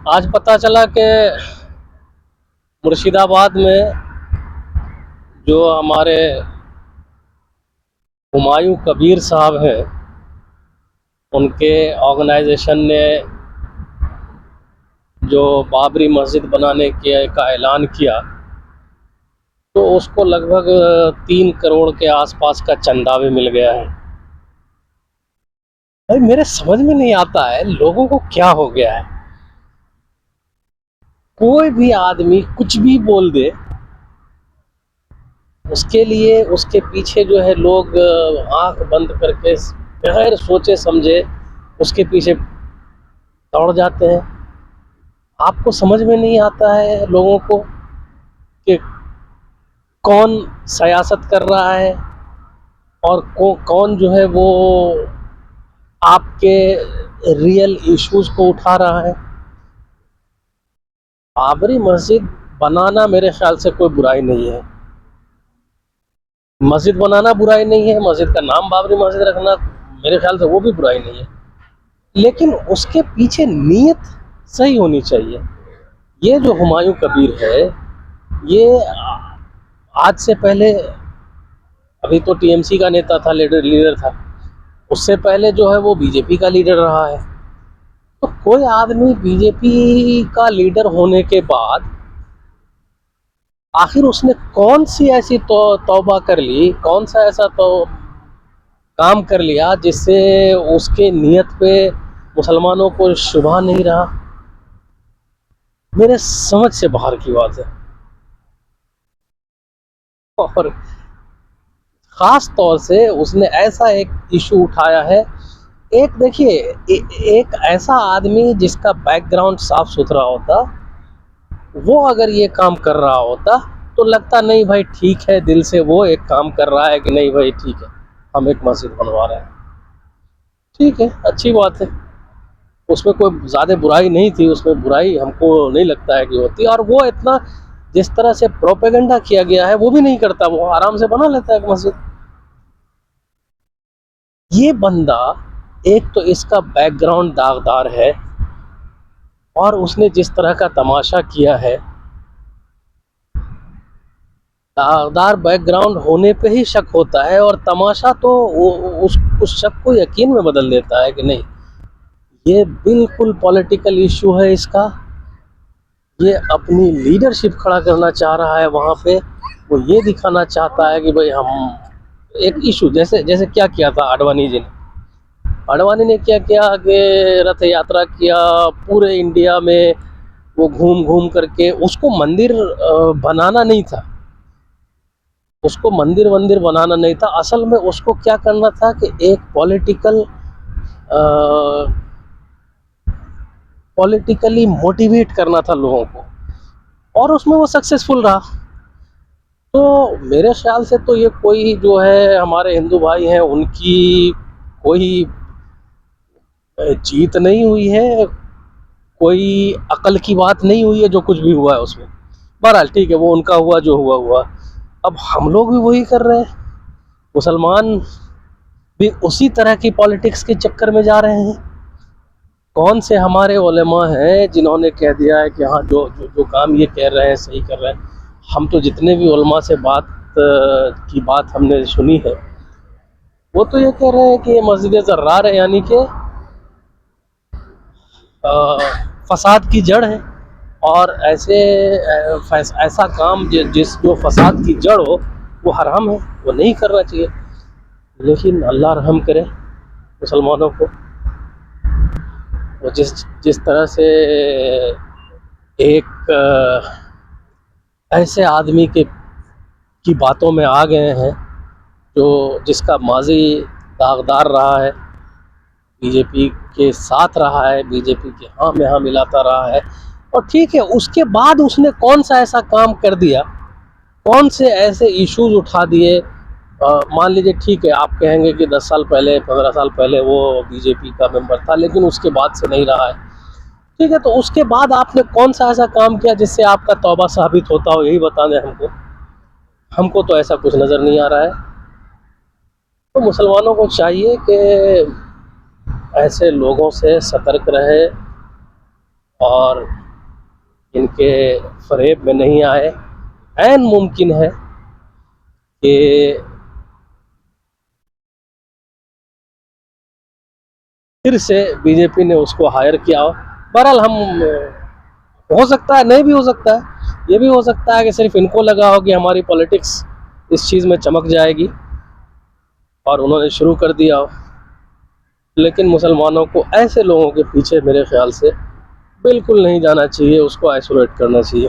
आज पता चला कि मुर्शिदाबाद में जो हमारे हुमायूं कबीर साहब हैं, उनके ऑर्गेनाइजेशन ने जो बाबरी मस्जिद बनाने का ऐलान किया, तो उसको लगभग 3 करोड़ के आसपास का चंदा भी मिल गया है। भाई मेरे समझ में नहीं आता है लोगों को क्या हो गया है। कोई भी आदमी कुछ भी बोल दे, उसके लिए उसके पीछे जो है लोग आंख बंद करके बगैर सोचे समझे उसके पीछे दौड़ जाते हैं। आपको समझ में नहीं आता है लोगों को कि कौन सियासत कर रहा है और कौन जो है वो आपके रियल इश्यूज को उठा रहा है। बाबरी मस्जिद बनाना मेरे ख्याल से कोई बुराई नहीं है। मस्जिद बनाना बुराई नहीं है, मस्जिद का नाम बाबरी मस्जिद रखना मेरे ख्याल से वो भी बुराई नहीं है, लेकिन उसके पीछे नीयत सही होनी चाहिए। ये जो हुमायूं कबीर है, ये आज से पहले, अभी तो टीएमसी का नेता था, लीडर था, उससे पहले जो है वो बीजेपी का लीडर रहा है। तो कोई आदमी बीजेपी का लीडर होने के बाद आखिर उसने कौन सी ऐसी तौबा कर ली, कौन सा ऐसा तो काम कर लिया जिससे उसके नियत पे मुसलमानों को शुबा नहीं रहा। मेरे समझ से बाहर की बात है। और ख़ास तौर से उसने ऐसा एक इशू उठाया है। एक देखिए, एक ऐसा आदमी जिसका बैकग्राउंड साफ सुथरा होता, वो अगर ये काम कर रहा होता तो लगता नहीं भाई ठीक है, दिल से वो एक काम कर रहा है कि नहीं भाई ठीक है, हम एक मस्जिद बनवा रहे हैं, ठीक है, अच्छी बात है, उसमें कोई ज़्यादा बुराई नहीं थी, उसमें बुराई हमको नहीं लगता है कि होती। और वो इतना जिस तरह से प्रोपेगेंडा किया गया है वो भी नहीं करता, वो आराम से बना लेता है एक मस्जिद। ये बंदा, एक तो इसका बैकग्राउंड दागदार है, और उसने जिस तरह का तमाशा किया है, दागदार बैकग्राउंड होने पे ही शक होता है, और तमाशा तो उस शक को यकीन में बदल देता है कि नहीं, ये बिल्कुल पॉलिटिकल इशू है इसका, ये अपनी लीडरशिप खड़ा करना चाह रहा है वहाँ पे। वो ये दिखाना चाहता है कि भाई हम एक इशू, जैसे जैसे क्या किया था आडवाणी जी ने, आडवाणी ने क्या किया कि रथ यात्रा किया पूरे इंडिया में, वो घूम घूम करके, उसको मंदिर बनाना नहीं था, उसको मंदिर वंदिर बनाना नहीं था, असल में उसको क्या करना था कि एक पॉलिटिकली मोटिवेट करना था लोगों को, और उसमें वो सक्सेसफुल रहा। तो मेरे ख्याल से तो ये कोई जो है हमारे हिंदू भाई हैं उनकी कोई जीत नहीं हुई है, कोई अकल की बात नहीं हुई है जो कुछ भी हुआ है उसमें। बहरहाल ठीक है, वो उनका हुआ जो हुआ हुआ। अब हम लोग भी वही कर रहे हैं, मुसलमान भी उसी तरह की पॉलिटिक्स के चक्कर में जा रहे हैं। कौन से हमारे उलेमा हैं जिन्होंने कह दिया है कि हाँ जो जो, जो काम ये कह रहे हैं सही कर रहे हैं। हम तो जितने भी उलमा से की बात हमने सुनी है, वो तो ये कह रहे हैं कि ये मस्जिद ज़र्रार है, यानी कि फसाद की जड़ है, और ऐसा काम जो फसाद की जड़ हो वो हराम है, वो नहीं करना चाहिए। लेकिन अल्लाह रहम करे मुसलमानों को, वो जिस जिस तरह से एक ऐसे आदमी की बातों में आ गए हैं जो जिसका माजी दागदार रहा है, बीजेपी के साथ रहा है, बीजेपी के हाँ में हाँ मिलाता रहा है, और ठीक है, उसके बाद उसने कौन सा ऐसा काम कर दिया, कौन से ऐसे इश्यूज उठा दिए। मान लीजिए ठीक है, आप कहेंगे कि 10 साल पहले 15 साल पहले वो बीजेपी का मेंबर था, लेकिन उसके बाद से नहीं रहा है, ठीक है, तो उसके बाद आपने कौन सा ऐसा काम किया जिससे आपका तौबा साबित होता हो, यही बता दें हमको। हमको तो ऐसा कुछ नज़र नहीं आ रहा है। तो मुसलमानों को चाहिए कि ऐसे लोगों से सतर्क रहे, और इनके फरेब में नहीं आए। ऐन मुमकिन है कि फिर से बीजेपी ने उसको हायर किया हो। बहरहाल हम हो सकता है, नहीं भी हो सकता है, ये भी हो सकता है कि सिर्फ इनको लगा हो कि हमारी पॉलिटिक्स इस चीज़ में चमक जाएगी और उन्होंने शुरू कर दिया हो। लेकिन मुसलमानों को ऐसे लोगों के पीछे मेरे ख्याल से बिल्कुल नहीं जाना चाहिए, उसको आइसोलेट करना चाहिए।